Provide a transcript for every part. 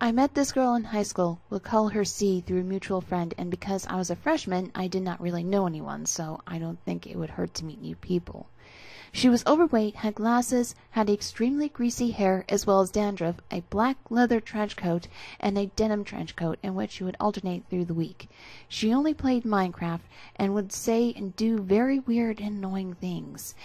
I met this girl in high school. We'll call her C through a mutual friend, and because I was a freshman, I did not really know anyone, so I don't think it would hurt to meet new people. She was overweight, had glasses, had extremely greasy hair as well as dandruff, a black leather trench coat, and a denim trench coat in which she would alternate through the week. She only played Minecraft and would say and do very weird and annoying things.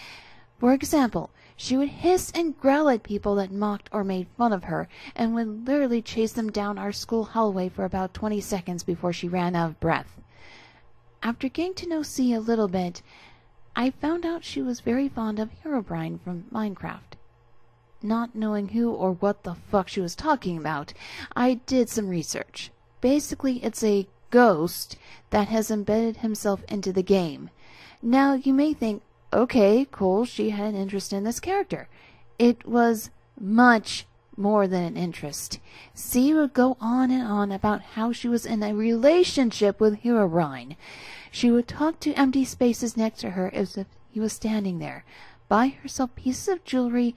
For example, she would hiss and growl at people that mocked or made fun of her, and would literally chase them down our school hallway for about 20 seconds before she ran out of breath. After getting to know C a little bit, I found out she was very fond of Herobrine from Minecraft. Not knowing who or what the fuck she was talking about, I did some research. Basically, it's a ghost that has embedded himself into the game. Now, you may think, okay, cool, she had an interest in this character. It was much more than an interest. C would go on and on about how she was in a relationship with Herobrine. She would talk to empty spaces next to her as if he was standing there, buy herself pieces of jewelry,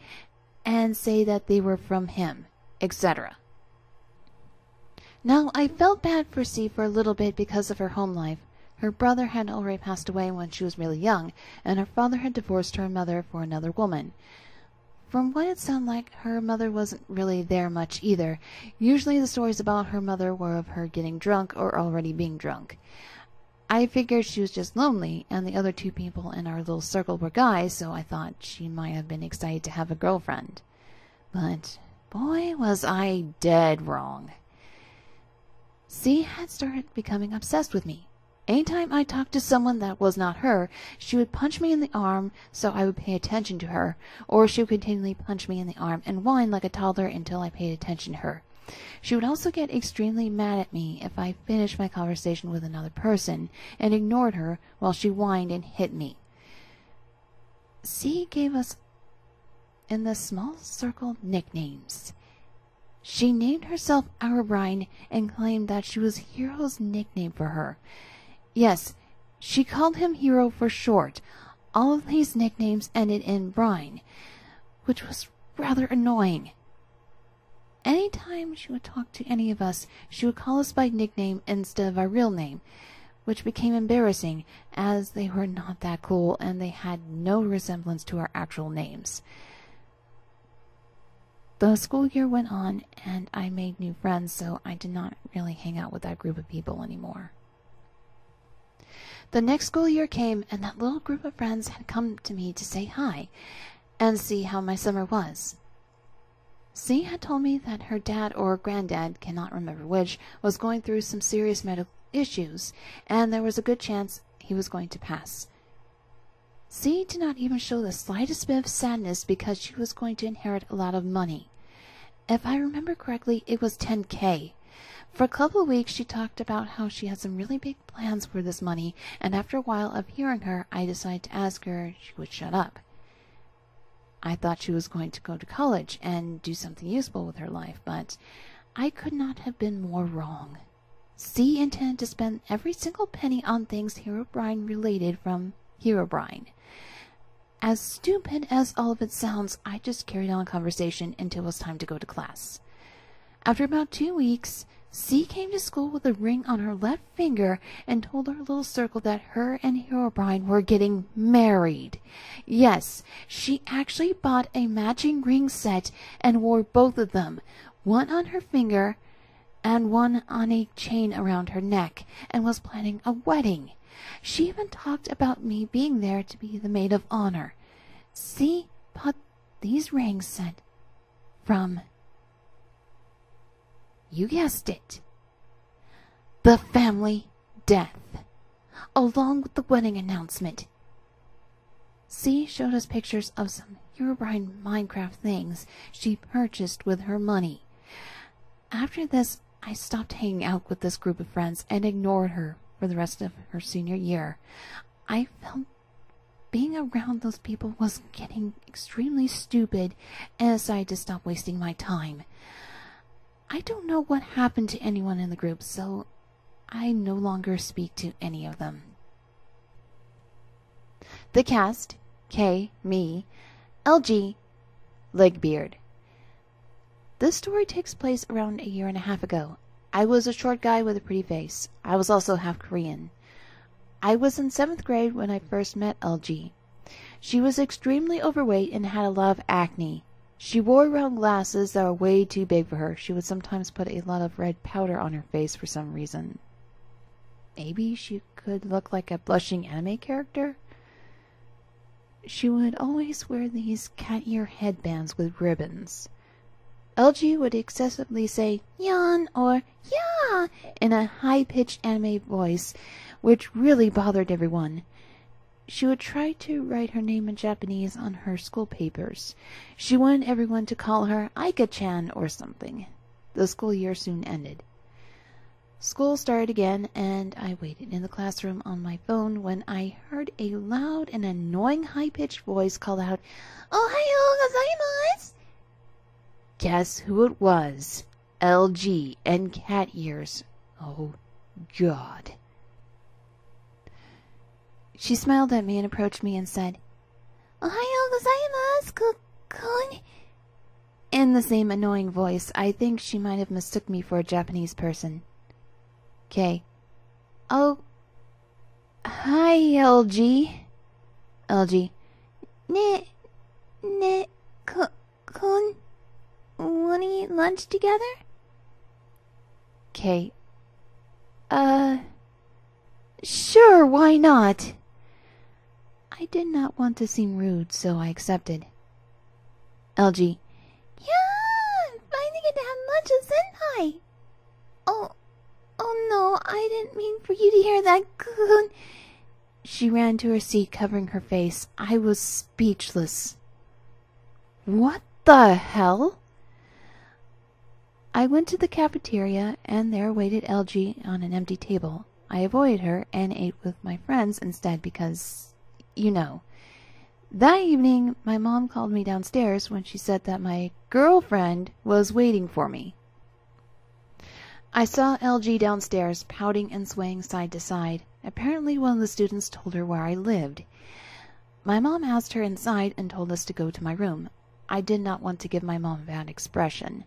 and say that they were from him, etc. Now, I felt bad for C for a little bit because of her home life. Her brother had already passed away when she was really young, and her father had divorced her mother for another woman. From what it sounded like, her mother wasn't really there much either. Usually the stories about her mother were of her getting drunk or already being drunk. I figured she was just lonely, and the other two people in our little circle were guys, so I thought she might have been excited to have a girlfriend. But boy, was I dead wrong. C had started becoming obsessed with me. Anytime I talked to someone that was not her, she would punch me in the arm so I would pay attention to her, or she would continually punch me in the arm and whine like a toddler until I paid attention to her. She would also get extremely mad at me if I finished my conversation with another person and ignored her while she whined and hit me. C gave us in the small circle nicknames. She named herself Herobrine and claimed that she was Hero's nickname for her. Yes, she called him Hero for short. All of these nicknames ended in Brine, which was rather annoying. Anytime she would talk to any of us, she would call us by nickname instead of our real name, which became embarrassing as they were not that cool and they had no resemblance to our actual names. The school year went on and I made new friends, so I did not really hang out with that group of people anymore. The next school year came and that little group of friends had come to me to say hi and see how my summer was. C had told me that her dad or granddad, cannot remember which, was going through some serious medical issues, and there was a good chance he was going to pass. C did not even show the slightest bit of sadness because she was going to inherit a lot of money. If I remember correctly, it was $10,000. For a couple of weeks she talked about how she had some really big plans for this money, and after a while of hearing her, I decided to ask her if she would shut up. I thought she was going to go to college and do something useful with her life, but I could not have been more wrong. C intended to spend every single penny on things Herobrine related from Herobrine. As stupid as all of it sounds, I just carried on conversation until it was time to go to class. After about 2 weeks, C came to school with a ring on her left finger and told our little circle that her and Herobrine were getting married. Yes, she actually bought a matching ring set and wore both of them, one on her finger and one on a chain around her neck, and was planning a wedding. She even talked about me being there to be the maid of honor. C bought these rings set from, you guessed it, the family death, along with the wedding announcement. C showed us pictures of some Herobrine Minecraft things she purchased with her money. After this, I stopped hanging out with this group of friends and ignored her for the rest of her senior year. I felt being around those people was getting extremely stupid and decided to stop wasting my time. I don't know what happened to anyone in the group, so I no longer speak to any of them. The cast: K, me, LG, Legbeard. This story takes place around a year and a half ago. I was a short guy with a pretty face. I was also half Korean. I was in 7th grade when I first met LG. She was extremely overweight and had a lot of acne. She wore round glasses that were way too big for her. She would sometimes put a lot of red powder on her face for some reason. Maybe she could look like a blushing anime character? She would always wear these cat ear headbands with ribbons. LG would excessively say "yan" or "yeah" in a high-pitched anime voice, which really bothered everyone. She would try to write her name in Japanese on her school papers. She wanted everyone to call her Aika-chan or something. The school year soon ended. School started again, and I waited in the classroom on my phone when I heard a loud and annoying high-pitched voice call out, "Ohayo gozaimasu!" Guess who it was? LG and cat ears. Oh, God. She smiled at me and approached me and said, "Ohayo gozaimasu, kun." In the same annoying voice. I think she might have mistook me for a Japanese person. Okay. "Oh, hi, LG." LG. Ne, kun, wanna eat lunch together? Okay. Sure, why not? I did not want to seem rude, so I accepted. LG. "Yeah, I'm finally get to have lunch with Senpai." Oh no, I didn't mean for you to hear that, kun. She ran to her seat, covering her face. I was speechless. What the hell? I went to the cafeteria, and there waited LG on an empty table. I avoided her and ate with my friends instead because, you know. That evening, my mom called me downstairs when she said that my girlfriend was waiting for me. I saw LG downstairs, pouting and swaying side to side. Apparently one of the students told her where I lived. My mom asked her inside and told us to go to my room. I did not want to give my mom a bad expression.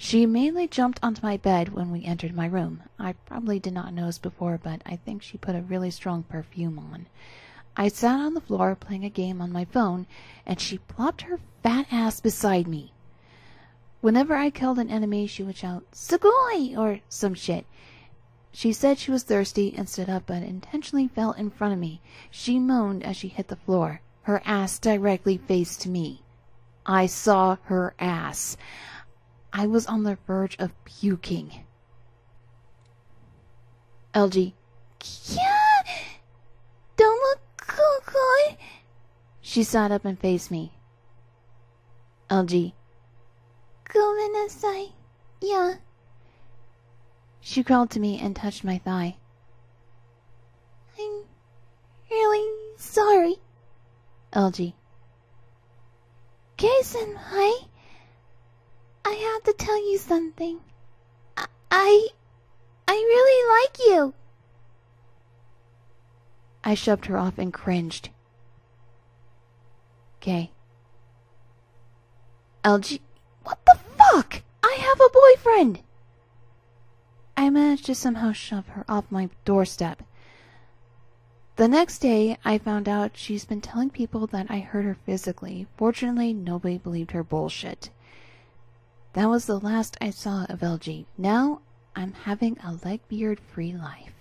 She mainly jumped onto my bed when we entered my room. I probably did not notice before, but I think she put a really strong perfume on. I sat on the floor playing a game on my phone, and she plopped her fat ass beside me. Whenever I killed an enemy, she would shout, "Sugoi!" or some shit. She said she was thirsty and stood up, but intentionally fell in front of me. She moaned as she hit the floor. Her ass directly faced me. I saw her ass. I was on the verge of puking. LG. "Yeah! Don't look cool. She sat up and faced me. LG. "Gomennasai. Yeah." She crawled to me and touched my thigh. "I'm really sorry." LG. "Kei-senpai, I have to tell you something. I really like you." I shoved her off and cringed. "Okay." LG. "What the fuck? I have a boyfriend!" I managed to somehow shove her off my doorstep. The next day, I found out she's been telling people that I hurt her physically. Fortunately, nobody believed her bullshit. That was the last I saw of LG. Now, I'm having a Legbeard-free life.